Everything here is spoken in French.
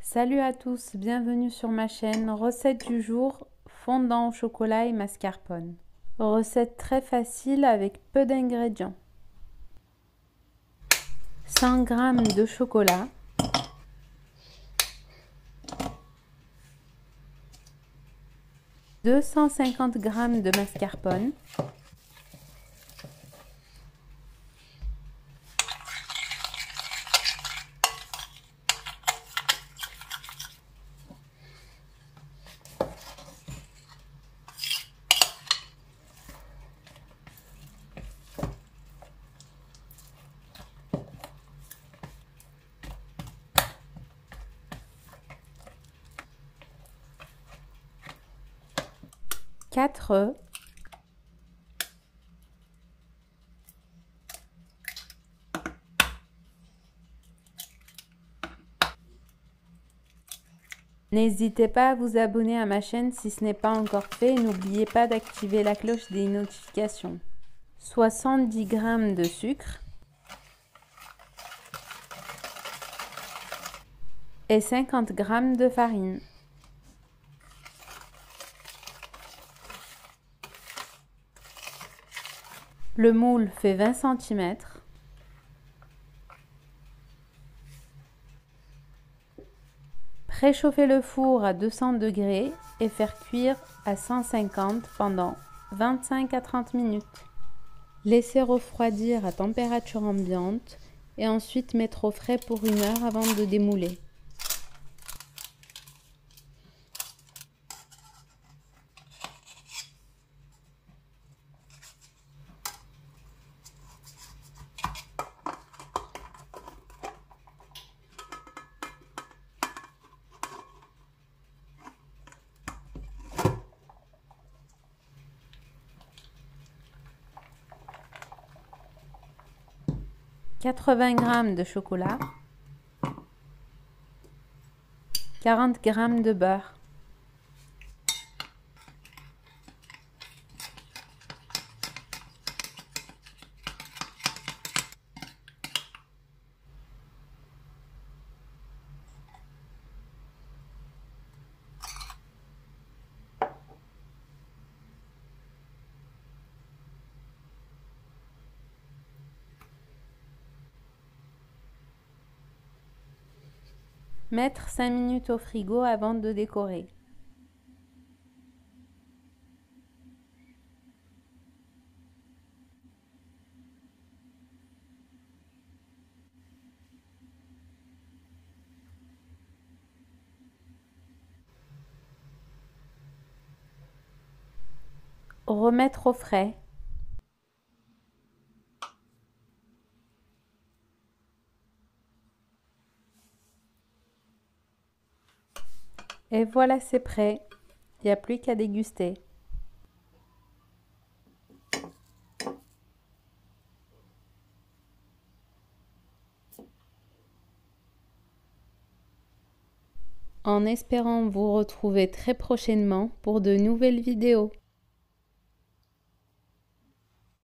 Salut à tous, bienvenue sur ma chaîne. Recette du jour, fondant au chocolat et mascarpone. Recette très facile avec peu d'ingrédients. 100 g de chocolat, 250 g de mascarpone, 4 œufs, n'hésitez pas à vous abonner à ma chaîne si ce n'est pas encore fait et n'oubliez pas d'activer la cloche des notifications. 70 g de sucre et 50 g de farine. Le moule fait 20 cm. Préchauffer le four à 200 degrés et faire cuire à 150 pendant 25 à 30 minutes. Laisser refroidir à température ambiante et ensuite mettre au frais pour 1 heure avant de démouler. « 80 g de chocolat, 40 g de beurre, mettre 5 minutes au frigo avant de décorer. Remettre au frais. Et voilà, c'est prêt. Il n'y a plus qu'à déguster. En espérant vous retrouver très prochainement pour de nouvelles vidéos.